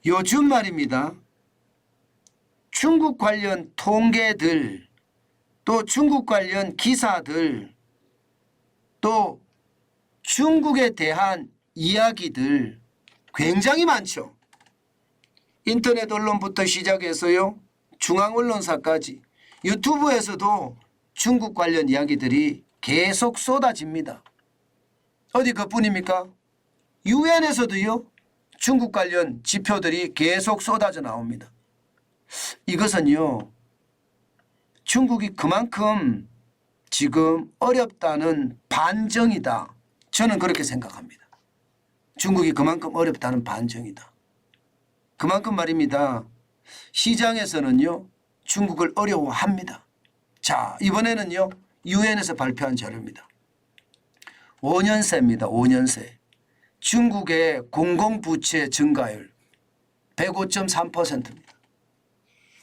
요즘 말입니다. 중국 관련 통계들, 또 중국 관련 기사들, 또 중국에 대한 이야기들 굉장히 많죠. 인터넷 언론부터 시작해서요, 중앙 언론사까지 유튜브에서도 중국 관련 이야기들이 계속 쏟아집니다. 어디 그뿐입니까? 유엔에서도요, 중국 관련 지표들이 계속 쏟아져 나옵니다. 이것은요, 중국이 그만큼 지금 어렵다는 반증이다. 저는 그렇게 생각합니다. 중국이 그만큼 어렵다는 반증이다. 그만큼 말입니다. 시장에서는요, 중국을 어려워합니다. 자, 이번에는요, 유엔에서 발표한 자료입니다. 5년새입니다. 5년새. 중국의 공공부채 증가율 105.3%입니다.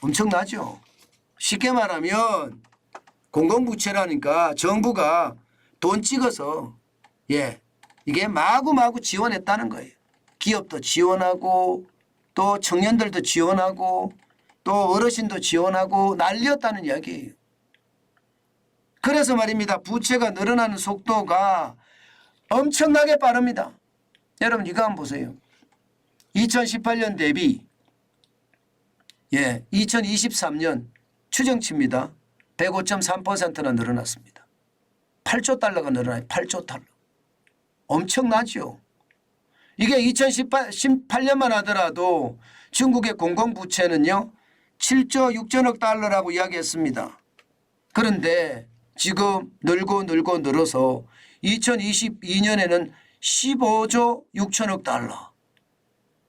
엄청나죠? 쉽게 말하면 공공부채라니까 정부가 돈 찍어서 이게 마구마구 지원했다는 거예요. 기업도 지원하고 또 청년들도 지원하고 또 어르신도 지원하고 난리였다는 이야기예요. 그래서 말입니다. 부채가 늘어나는 속도가 엄청나게 빠릅니다. 여러분 이거 한번 보세요. 2018년 대비 2023년 추정치입니다. 105.3%나 늘어났습니다. 8조 달러가 늘어나요. 8조 달러. 엄청나죠. 이게 2018년만 하더라도 중국의 공공부채는요, 7조 6천억 달러라고 이야기했습니다. 그런데 지금 늘어서 2022년에는 15조 6천억 달러,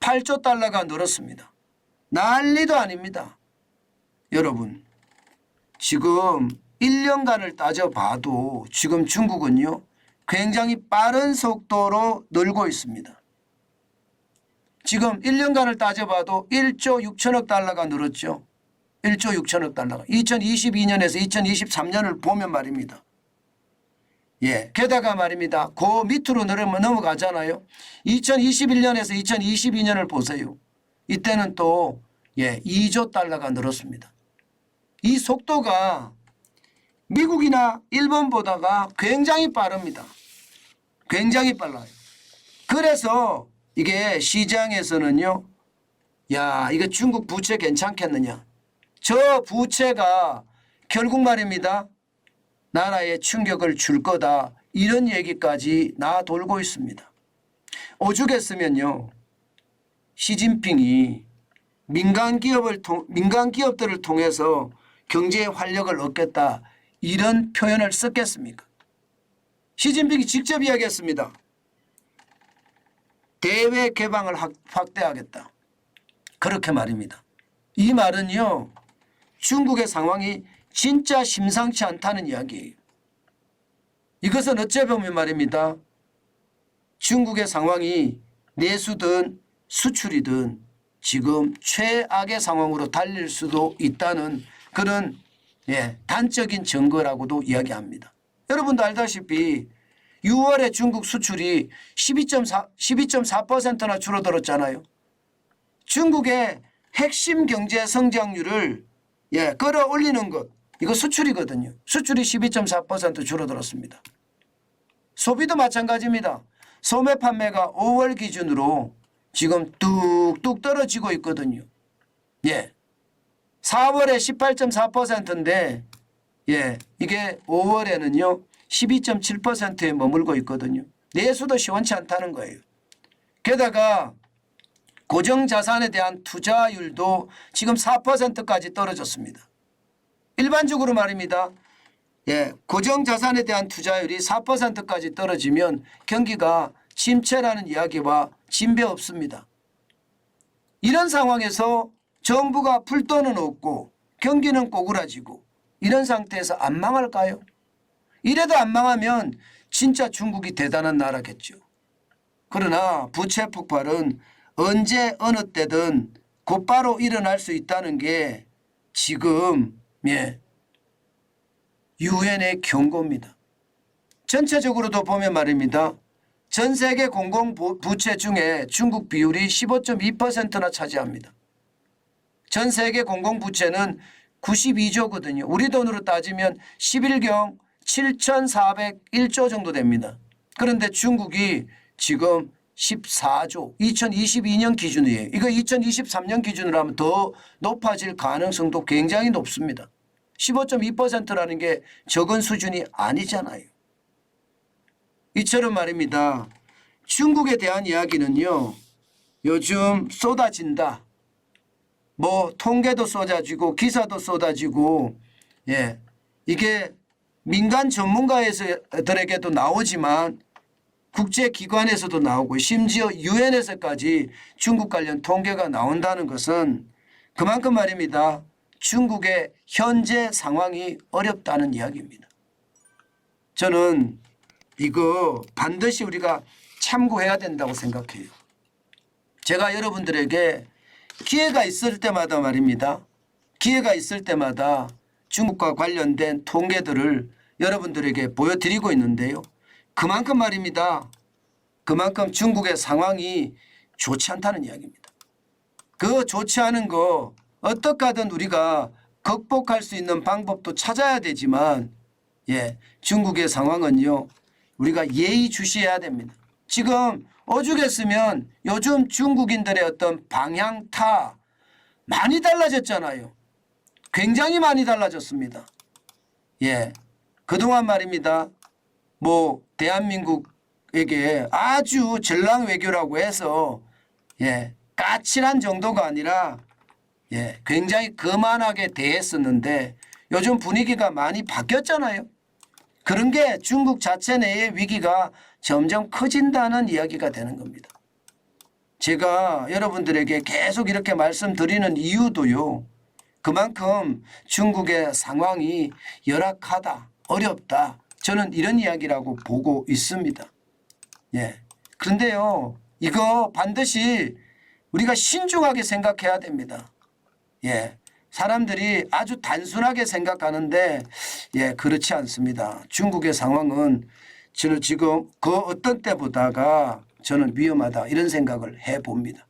8조 달러가 늘었습니다. 난리도 아닙니다. 여러분, 지금 1년간을 따져봐도 지금 중국은요, 굉장히 빠른 속도로 늘고 있습니다. 지금 1년간을 따져봐도 1조 6천억 달러가 늘었죠. 1조 6천억 달러가. 2022년에서 2023년을 보면 말입니다. 게다가 말입니다. 그 밑으로 넘어가잖아요. 2021년에서 2022년을 보세요. 이때는 또 2조 달러가 늘었습니다. 이 속도가 미국이나 일본보다가 굉장히 빠릅니다. 굉장히 빨라요. 그래서 이게 시장에서는요, 이거 중국 부채 괜찮겠느냐. 저 부채가 결국 말입니다. 나라에 충격을 줄 거다. 이런 얘기까지 나돌고 있습니다. 오죽했으면요, 시진핑이 민간 기업들을 통해서 경제의 활력을 얻겠다. 이런 표현을 썼겠습니까? 시진핑이 직접 이야기했습니다. 대외 개방을 확대하겠다. 그렇게 말입니다. 이 말은요, 중국의 상황이 진짜 심상치 않다는 이야기예요. 이것은 어찌 보면 말입니다. 중국의 상황이 내수든 수출이든 지금 최악의 상황으로 달릴 수도 있다는 그런 단적인 증거라고도 이야기합니다. 여러분도 알다시피 6월에 중국 수출이 12.4%나 줄어들었잖아요. 중국의 핵심 경제 성장률을 끌어올리는 것, 이거 수출이거든요. 수출이 12.4% 줄어들었습니다. 소비도 마찬가지입니다. 소매 판매가 5월 기준으로 지금 뚝뚝 떨어지고 있거든요. 4월에 18.4%인데 이게 5월에는요 12.7%에 머물고 있거든요. 내수도 시원치 않다는 거예요. 게다가 고정자산에 대한 투자율도 지금 4%까지 떨어졌습니다. 일반적으로 말입니다. 고정자산에 대한 투자율이 4%까지 떨어지면 경기가 침체라는 이야기와 진배 없습니다. 이런 상황에서 정부가 풀 돈은 없고 경기는 꼬꾸라지고 이런 상태에서 안 망할까요? 이래도 안 망하면 진짜 중국이 대단한 나라겠죠. 그러나 부채 폭발은 언제 어느 때든 곧바로 일어날 수 있다는 게 지금 유엔의 경고입니다. 전체적으로도 보면 말입니다. 전 세계 공공부채 중에 중국 비율이 15.2%나 차지합니다. 전 세계 공공부채는 92조거든요. 우리 돈으로 따지면 11경 7,401조 정도 됩니다. 그런데 중국이 지금 14조 2022년 기준이에요. 이거 2023년 기준으로 하면 더 높아질 가능성도 굉장히 높습니다. 15.2%라는 게 적은 수준이 아니잖아요. 이처럼 말입니다. 중국에 대한 이야기는요. 요즘 쏟아진다. 뭐 통계도 쏟아지고 기사도 쏟아지고 예 이게 민간 전문가들에게도 나오지만 국제기관에서도 나오고 심지어 유엔에서까지 중국 관련 통계가 나온다는 것은 그만큼 말입니다. 중국의 현재 상황이 어렵다는 이야기입니다. 저는 이거 반드시 우리가 참고해야 된다고 생각해요. 제가 여러분들에게 기회가 있을 때마다 말입니다. 기회가 있을 때마다 중국과 관련된 통계들을 여러분들에게 보여드리고 있는데요. 그만큼 말입니다. 그만큼 중국의 상황이 좋지 않다는 이야기입니다. 그 좋지 않은 거 어떻게 하든 우리가 극복할 수 있는 방법도 찾아야 되지만 예, 중국의 상황은요. 우리가 예의주시해야 됩니다. 지금 오죽했으면 요즘 중국인들의 어떤 방향타 많이 달라졌잖아요. 굉장히 많이 달라졌습니다. 예, 그동안 말입니다. 뭐 대한민국에게 아주 전랑 외교라고 해서 예, 까칠한 정도가 아니라 예, 굉장히 거만하게 대했었는데 요즘 분위기가 많이 바뀌었잖아요. 그런 게 중국 자체 내의 위기가 점점 커진다는 이야기가 되는 겁니다. 제가 여러분들에게 계속 이렇게 말씀드리는 이유도요. 그만큼 중국의 상황이 열악하다, 어렵다. 저는 이런 이야기라고 보고 있습니다. 예. 그런데요. 이거 반드시 우리가 신중하게 생각해야 됩니다. 예. 사람들이 아주 단순하게 생각하는데 예, 그렇지 않습니다. 중국의 상황은 저는 지금 그 어떤 때보다가 저는 위험하다 이런 생각을 해봅니다.